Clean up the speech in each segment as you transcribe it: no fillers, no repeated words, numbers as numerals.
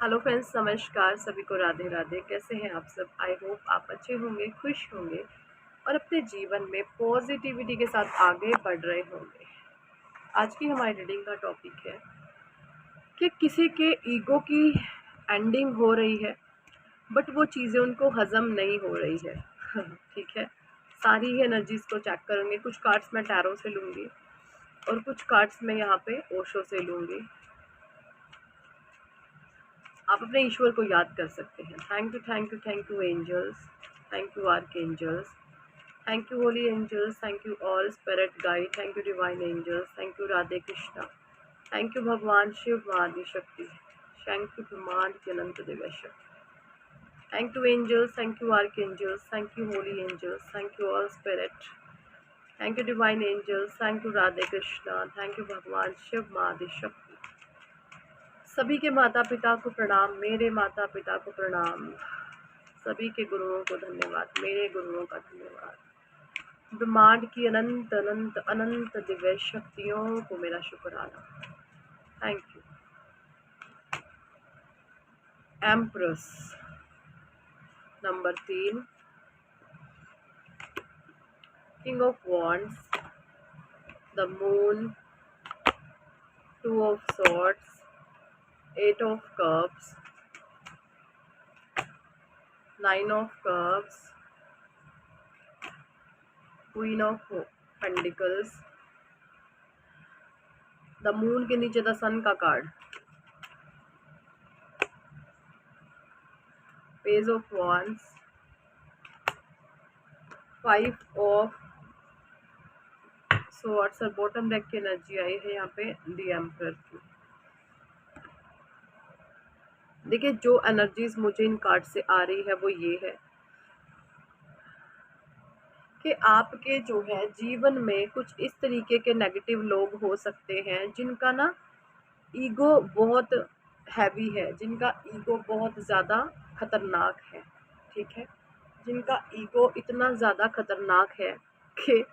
Hello friends, नमस्कार। सभी को राधे राधे। कैसे हैं आप सब? आई होप आप अच्छे होंगे, खुश होंगे और अपने जीवन में पॉजिटिविटी के साथ आगे बढ़ रहे होंगे। आज की हमारी रीडिंग का टॉपिक है कि किसी के ईगो की एंडिंग हो रही है बट वो चीज़ें उनको हजम नहीं हो रही है। ठीक है, सारी ही एनर्जीज को चेक करेंगे। कुछ कार्ड्स मैं टैरो से लूँगी और कुछ कार्ड्स मैं यहाँ पे ओशो से लूँगी। आप अपने ईश्वर को याद कर सकते हैं। Thank you, thank you, thank you angels, thank you archangels, thank you holy angels, thank you all spirit guide, thank you divine angels, thank you Radhe Krishna, thank you भगवान शिव आदि शक्ति, थैंक यू ब्रह्मांड की अनंत दिव्य शक्ति, thank you angels, thank you archangels, thank you holy angels, thank you all spirit, thank you divine angels, thank you Radhe Krishna, thank you भगवान शिव आदि शक्ति। सभी के माता पिता को प्रणाम, मेरे माता पिता को प्रणाम, सभी के गुरुओं को धन्यवाद, मेरे गुरुओं का धन्यवाद, ब्रह्मांड की अनंत अनंत अनंत दिव्य शक्तियों को मेरा शुक्राना। Thank you. Empress number 3, king of wands, the moon, 2 of swords, 8 of cups, 9 of cups, queen of pentacles, the moon के नीचे द सन का card, page of wands, 5 of swords और बॉटम डेक की एनर्जी आई है यहाँ पे द एम्परर की। देखिए, जो एनर्जीज मुझे इन कार्ड से आ रही है वो ये है कि आपके जो है जीवन में कुछ इस तरीके के नेगेटिव लोग हो सकते हैं जिनका ना ईगो बहुत हैवी है, जिनका ईगो बहुत ज़्यादा खतरनाक है। ठीक है, जिनका ईगो इतना ज़्यादा खतरनाक है कि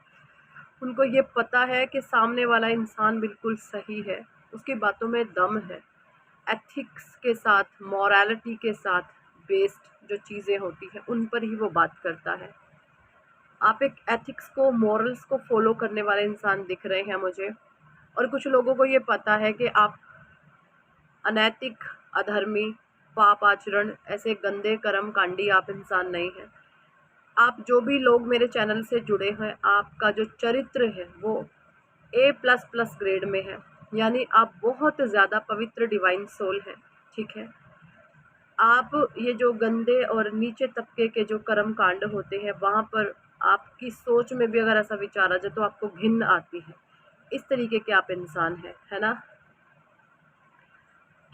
उनको ये पता है कि सामने वाला इंसान बिल्कुल सही है, उसकी बातों में दम है। एथिक्स के साथ, मॉरलिटी के साथ बेस्ड जो चीज़ें होती हैं उन पर ही वो बात करता है। आप एक एथिक्स को, मॉरल्स को फॉलो करने वाले इंसान दिख रहे हैं मुझे। और कुछ लोगों को ये पता है कि आप अनैतिक, अधर्मी, पाप आचरण, ऐसे गंदे कर्म कांडी आप इंसान नहीं हैं। आप जो भी लोग मेरे चैनल से जुड़े हैं, आपका जो चरित्र है वो A++ ग्रेड में है, यानी आप बहुत ज़्यादा पवित्र डिवाइन सोल हैं। ठीक है, आप ये जो गंदे और नीचे तबके के जो कर्म कांड होते हैं वहाँ पर आपकी सोच में भी अगर ऐसा विचार आ जाए तो आपको घिन आती है। इस तरीके के आप इंसान हैं, है ना।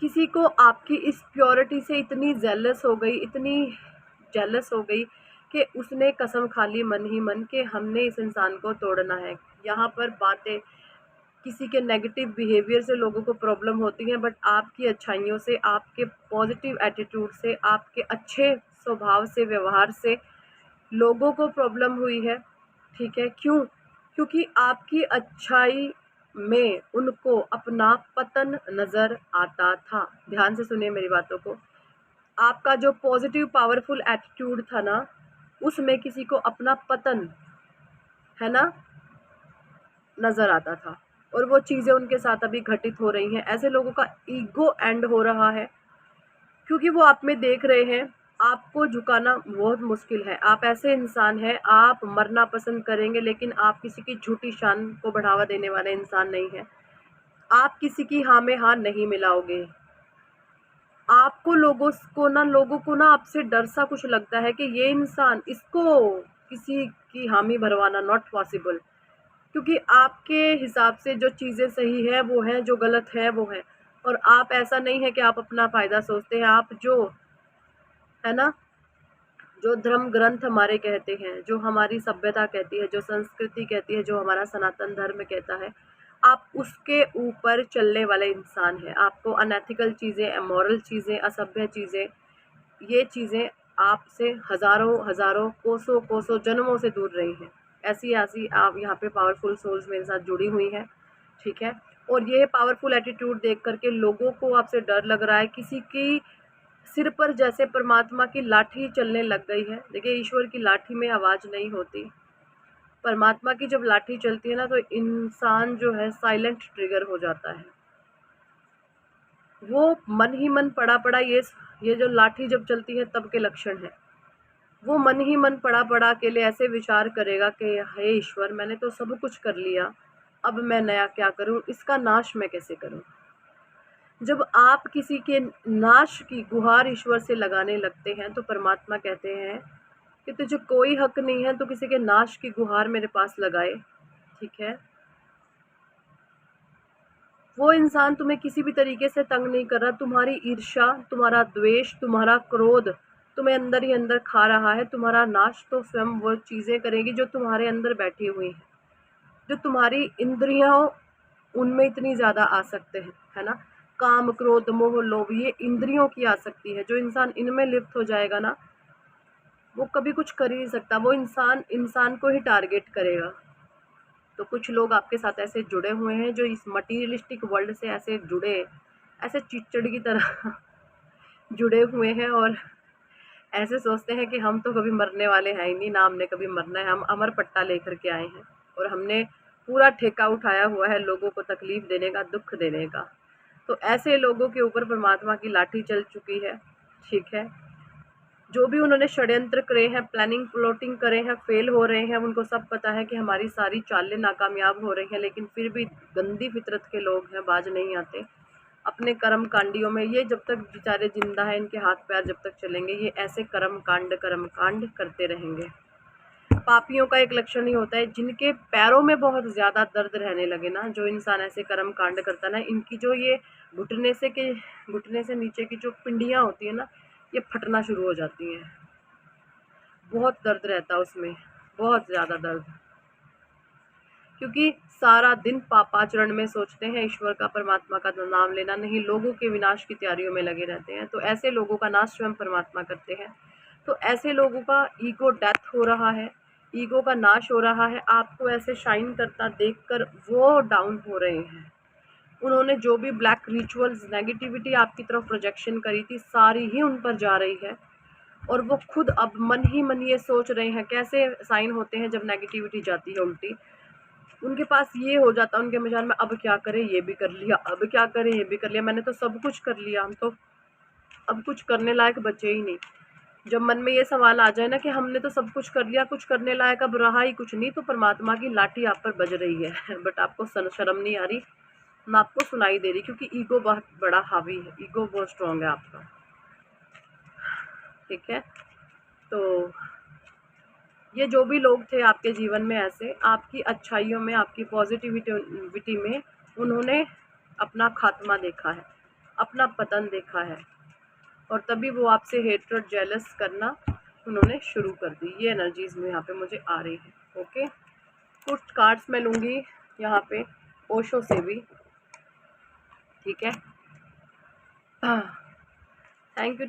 किसी को आपकी इस प्योरिटी से इतनी जेलस हो गई, इतनी जेलस हो गई कि उसने कसम खा ली मन ही मन कि हमने इस इंसान को तोड़ना है। यहाँ पर बातें किसी के नेगेटिव बिहेवियर से लोगों को प्रॉब्लम होती है, बट आपकी अच्छाइयों से, आपके पॉजिटिव एटीट्यूड से, आपके अच्छे स्वभाव से, व्यवहार से लोगों को प्रॉब्लम हुई है। ठीक है, क्यों? क्योंकि आपकी अच्छाई में उनको अपना पतन नज़र आता था। ध्यान से सुनिए मेरी बातों को। आपका जो पॉजिटिव पावरफुल एटीट्यूड था ना, उसमें किसी को अपना पतन, है ना, नज़र आता था। और वो चीज़ें उनके साथ अभी घटित हो रही हैं। ऐसे लोगों का ईगो एंड हो रहा है क्योंकि वो आप में देख रहे हैं आपको झुकाना बहुत मुश्किल है। आप ऐसे इंसान हैं, आप मरना पसंद करेंगे लेकिन आप किसी की झूठी शान को बढ़ावा देने वाले इंसान नहीं हैं। आप किसी की हाँ में हाँ नहीं मिलाओगे। आपको लोगों को ना आपसे डर सा कुछ लगता है कि ये इंसान, इसको किसी की हामी भरवाना नॉट पॉसिबल। क्योंकि आपके हिसाब से जो चीज़ें सही है वो हैं, जो गलत है वो है। और आप ऐसा नहीं है कि आप अपना फ़ायदा सोचते हैं। आप जो, है ना, जो धर्म ग्रंथ हमारे कहते हैं, जो हमारी सभ्यता कहती है, जो संस्कृति कहती है, जो हमारा सनातन धर्म कहता है, आप उसके ऊपर चलने वाले इंसान हैं। आपको अनएथिकल चीज़ें, अमोरल चीज़ें, असभ्य चीज़ें, ये चीज़ें आपसे हज़ारों हज़ारों, कोसों कोसों जन्मों से दूर रही हैं। ऐसी ऐसी आप यहाँ पे पावरफुल सोल्स मेरे साथ जुड़ी हुई हैं। ठीक है, और ये पावरफुल एटीट्यूड देख करके लोगों को आपसे डर लग रहा है। किसी की सिर पर जैसे परमात्मा की लाठी चलने लग गई है। देखिए, ईश्वर की लाठी में आवाज़ नहीं होती। परमात्मा की जब लाठी चलती है ना, तो इंसान जो है साइलेंट ट्रिगर हो जाता है। वो मन ही मन पड़ा ये जो लाठी जब चलती है तब के लक्षण है। वो मन ही मन पड़ा अकेले ऐसे विचार करेगा कि हे ईश्वर, मैंने तो सब कुछ कर लिया, अब मैं नया क्या करूं, इसका नाश मैं कैसे करूं। जब आप किसी के नाश की गुहार ईश्वर से लगाने लगते हैं तो परमात्मा कहते हैं कि तुझे कोई हक नहीं है तो किसी के नाश की गुहार मेरे पास लगाए। ठीक है, वो इंसान तुम्हें किसी भी तरीके से तंग नहीं कर रहा। तुम्हारी ईर्ष्या, तुम्हारा द्वेष, तुम्हारा क्रोध तुम्हें अंदर ही अंदर खा रहा है। तुम्हारा नाश तो स्वयं वो चीजें करेगी जो तुम्हारे अंदर बैठी हुई हैं, जो तुम्हारी इंद्रियों उनमें इतनी ज्यादा आसक्त है ना। काम, क्रोध, मोह, लोभ, ये इंद्रियों की आसक्ति है। जो इंसान इनमें लिप्त हो जाएगा ना, वो कभी कुछ कर ही नहीं सकता। वो इंसान को ही टारगेट करेगा। तो कुछ लोग आपके साथ ऐसे जुड़े हुए हैं जो इस मटीरियलिस्टिक वर्ल्ड से ऐसे जुड़े, ऐसे चिचड़ की तरह जुड़े हुए हैं और ऐसे सोचते हैं कि हम तो कभी मरने वाले हैं ही नहीं, ना हमने कभी मरना है, हम अमर पट्टा लेकर के आए हैं और हमने पूरा ठेका उठाया हुआ है लोगों को तकलीफ देने का, दुख देने का। तो ऐसे लोगों के ऊपर परमात्मा की लाठी चल चुकी है। ठीक है, जो भी उन्होंने षड्यंत्र करे हैं, प्लानिंग प्लॉटिंग करे हैं, फेल हो रहे हैं। उनको सब पता है कि हमारी सारी चालें नाकामयाब हो रही हैं, लेकिन फिर भी गंदी फितरत के लोग हैं, बाज नहीं आते अपने कर्म कांडियों में। ये जब तक बेचारे जिंदा हैं, इनके हाथ पैर जब तक चलेंगे, ये ऐसे कर्म कांड करते रहेंगे। पापियों का एक लक्षण ही होता है, जिनके पैरों में बहुत ज्यादा दर्द रहने लगे ना, जो इंसान ऐसे कर्म कांड करता ना, इनकी जो ये घुटने से नीचे की जो पिंडियां होती है ना, ये फटना शुरू हो जाती हैं। बहुत दर्द रहता है उसमें, बहुत ज्यादा दर्द, क्योंकि सारा दिन पापाचरण में सोचते हैं ईश्वर का, परमात्मा का नाम लेना नहीं, लोगों के विनाश की तैयारियों में लगे रहते हैं। तो ऐसे लोगों का नाश स्वयं परमात्मा करते हैं। तो ऐसे लोगों का ईगो डेथ हो रहा है, ईगो का नाश हो रहा है। आपको ऐसे शाइन करता देखकर वो डाउन हो रहे हैं। उन्होंने जो भी ब्लैक रिचुअल्स, नेगेटिविटी आपकी तरफ प्रोजेक्शन करी थी, सारी ही उन पर जा रही है। और वो खुद अब मन ही मन ये सोच रहे हैं, कैसे साइन होते हैं जब नेगेटिविटी जाती है उल्टी। उनके पास ये हो जाता है उनके मिजान में, अब क्या करें, ये भी कर लिया, अब क्या करें, ये भी कर लिया, मैंने तो सब कुछ कर लिया, हम तो अब कुछ करने लायक बचे ही नहीं। जब मन में ये सवाल आ जाए ना कि हमने तो सब कुछ कर लिया, कुछ करने लायक अब रहा ही कुछ नहीं, तो परमात्मा की लाठी आप पर बज रही है बट आपको शर्म नहीं आ रही, ना आपको सुनाई दे रही, क्योंकि ईगो बहुत बड़ा हावी है, ईगो बहुत स्ट्रांग है आपका। ठीक है, तो ये जो भी लोग थे आपके जीवन में, ऐसे आपकी अच्छाइयों में, आपकी पॉजिटिविटी में उन्होंने अपना खात्मा देखा है, अपना पतन देखा है, और तभी वो आपसे हेट्रेड, जेलस करना उन्होंने शुरू कर दी। ये एनर्जीज में यहाँ पे मुझे आ रही है। ओके, कुछ कार्ड्स मैं लूँगी यहाँ पे ओशो से भी। ठीक है, thank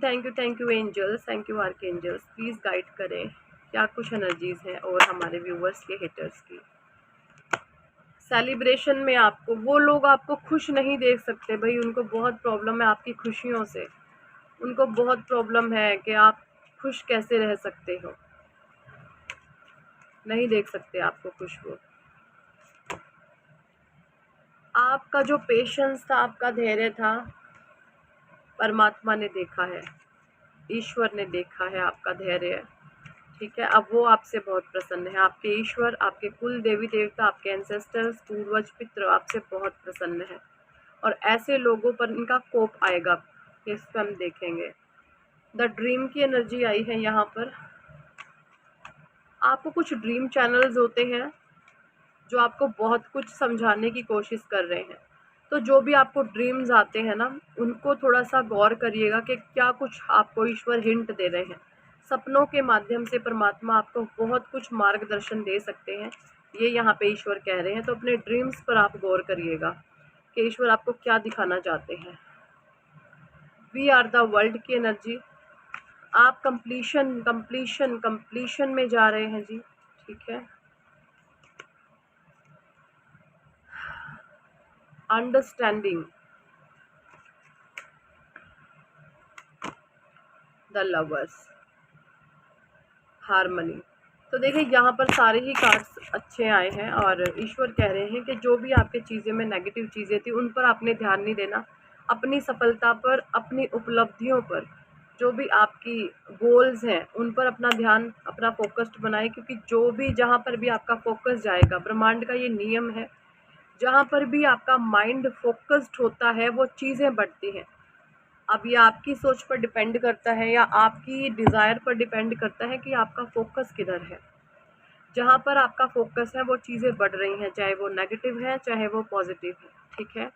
you angels, thank you archangels, please guide करें क्या कुछ एनर्जीज हैं और हमारे व्यूवर्स के हेटर्स की। सेलिब्रेशन में आपको वो लोग आपको खुश नहीं देख सकते भाई, उनको बहुत प्रॉब्लम है आपकी खुशियों से। उनको बहुत प्रॉब्लम है कि आप खुश कैसे रह सकते हो, नहीं देख सकते आपको खुश। वो आपका जो पेशेंस था, आपका धैर्य था, परमात्मा ने देखा है, ईश्वर ने देखा है आपका धैर्य। ठीक है, अब वो आपसे बहुत प्रसन्न है। आपके ईश्वर, आपके कुल देवी देवता, आपके एंसेस्टर्स, पूर्वज, पितृ आपसे बहुत प्रसन्न है। और ऐसे लोगों पर इनका कोप आएगा, इस पर हम देखेंगे। द ड्रीम की एनर्जी आई है यहाँ पर। आपको कुछ ड्रीम चैनल्स होते हैं जो आपको बहुत कुछ समझाने की कोशिश कर रहे हैं। तो जो भी आपको ड्रीम्स आते हैं ना, उनको थोड़ा सा गौर करिएगा कि क्या कुछ आपको ईश्वर हिंट दे रहे हैं। सपनों के माध्यम से परमात्मा आपको बहुत कुछ मार्गदर्शन दे सकते हैं, ये यहाँ पे ईश्वर कह रहे हैं। तो अपने ड्रीम्स पर आप गौर करिएगा कि ईश्वर आपको क्या दिखाना चाहते हैं। वी आर द वर्ल्ड की एनर्जी। आप कंप्लीशन में जा रहे हैं जी। ठीक है, अंडरस्टैंडिंग, द लवर्स, हारमनी। तो देखिए यहाँ पर सारे ही कार्ड्स अच्छे आए हैं और ईश्वर कह रहे हैं कि जो भी आपके चीज़ें में नेगेटिव चीज़ें थी उन पर आपने ध्यान नहीं देना, अपनी सफलता पर, अपनी उपलब्धियों पर, जो भी आपकी गोल्स हैं उन पर अपना ध्यान, अपना फोकस्ड बनाएं, क्योंकि जो भी जहाँ पर भी आपका फोकस जाएगा, ब्रह्मांड का ये नियम है, जहाँ पर भी आपका माइंड फोकस्ड होता है वो चीज़ें बढ़ती हैं। अब ये आपकी सोच पर डिपेंड करता है या आपकी डिज़ायर पर डिपेंड करता है कि आपका फोकस किधर है। जहाँ पर आपका फोकस है वो चीज़ें बढ़ रही हैं, चाहे वो नेगेटिव है चाहे वो पॉजिटिव है, ठीक है।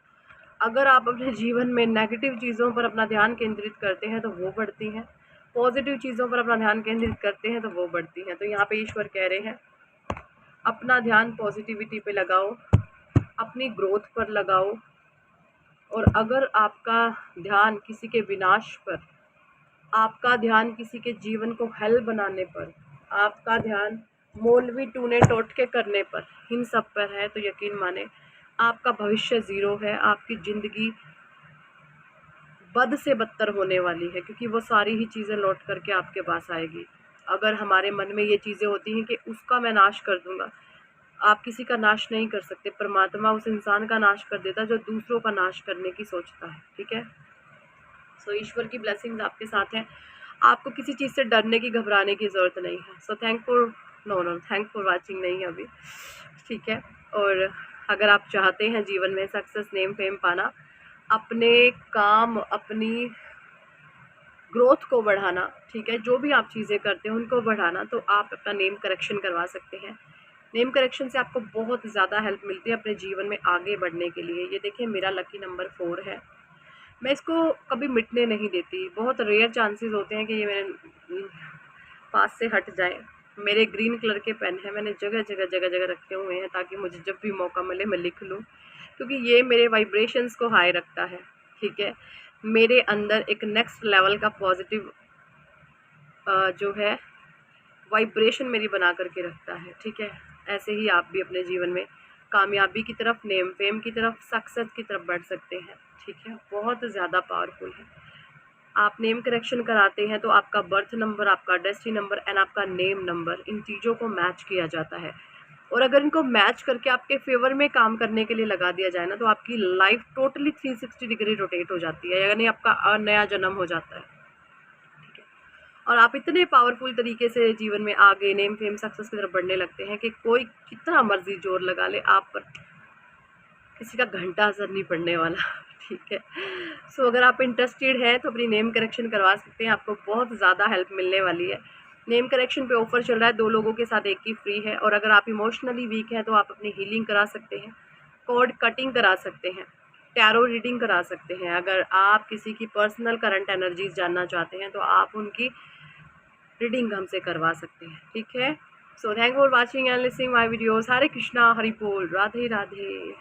अगर आप अपने जीवन में नेगेटिव चीज़ों पर अपना ध्यान केंद्रित करते हैं तो वो बढ़ती हैं, पॉजिटिव चीज़ों पर अपना ध्यान केंद्रित करते हैं तो वो बढ़ती हैं। तो यहाँ पे ईश्वर कह रहे हैं अपना ध्यान पॉजिटिविटी पे लगाओ, अपनी ग्रोथ पर लगाओ, और अगर आपका ध्यान किसी के विनाश पर, आपका ध्यान किसी के जीवन को हल बनाने पर, आपका ध्यान मौलवी टूने टोटके करने पर, इन सब पर है, तो यकीन माने आपका भविष्य ज़ीरो है, आपकी ज़िंदगी बद से बदतर होने वाली है, क्योंकि वो सारी ही चीज़ें लौट करके आपके पास आएगी। अगर हमारे मन में ये चीज़ें होती हैं कि उसका मैं नाश कर दूंगा, आप किसी का नाश नहीं कर सकते, परमात्मा उस इंसान का नाश कर देता जो दूसरों का नाश करने की सोचता है, ठीक है। सो ईश्वर की ब्लेसिंग्स आपके साथ हैं, आपको किसी चीज़ से डरने की, घबराने की ज़रूरत नहीं है। सो थैंक फॉर वाचिंग नहीं अभी, ठीक है। और अगर आप चाहते हैं जीवन में सक्सेस, नेम, फेम पाना, अपने काम, अपनी ग्रोथ को बढ़ाना, ठीक है, जो भी आप चीज़ें करते हैं उनको बढ़ाना, तो आप अपना नेम करेक्शन करवा सकते हैं। नेम करेक्शन से आपको बहुत ज़्यादा हेल्प मिलती है अपने जीवन में आगे बढ़ने के लिए। ये देखिए मेरा लकी नंबर 4 है, मैं इसको कभी मिटने नहीं देती। बहुत रेयर चांसेस होते हैं कि ये मेरे पास से हट जाए। मेरे ग्रीन कलर के पेन हैं, मैंने जगह जगह रखे हुए हैं ताकि मुझे जब भी मौका मिले मैं लिख लूँ, क्योंकि ये मेरे वाइब्रेशंस को हाई रखता है, ठीक है। मेरे अंदर एक नेक्स्ट लेवल का पॉजिटिव जो है वाइब्रेशन मेरी बना करके रखता है, ठीक है। ऐसे ही आप भी अपने जीवन में कामयाबी की तरफ, नेम फेम की तरफ, सक्सेस की तरफ बढ़ सकते हैं, ठीक है। बहुत ज़्यादा पावरफुल है। आप नेम करेक्शन कराते हैं तो आपका बर्थ नंबर, आपका डेस्टिनी नंबर एंड आपका नेम नंबर, इन चीज़ों को मैच किया जाता है, और अगर इनको मैच करके आपके फेवर में काम करने के लिए लगा दिया जाए ना, तो आपकी लाइफ टोटली 360 डिग्री रोटेट हो जाती है, यानी आपका नया जन्म हो जाता है, ठीक है। और आप इतने पावरफुल तरीके से जीवन में आगे नेम फेम सक्सेस की तरफ बढ़ने लगते हैं कि कोई कितना मर्जी जोर लगा ले, आप पर किसी का घंटा असर नहीं पड़ने वाला, ठीक है। सो अगर आप इंटरेस्टेड हैं तो अपनी नेम करेक्शन करवा सकते हैं, आपको बहुत ज़्यादा हेल्प मिलने वाली है। नेम करेक्शन पे ऑफर चल रहा है, 2 लोगों के साथ 1 की फ्री है। और अगर आप इमोशनली वीक हैं तो आप अपनी हीलिंग करा सकते हैं, कॉर्ड कटिंग करा सकते हैं, टैरो रीडिंग करा सकते हैं। अगर आप किसी की पर्सनल करंट एनर्जीज जानना चाहते हैं तो आप उनकी रीडिंग हमसे करवा सकते हैं, ठीक है। So thank for watching and listening my videos. Hare Krishna, Hari बोल, राधे राधे।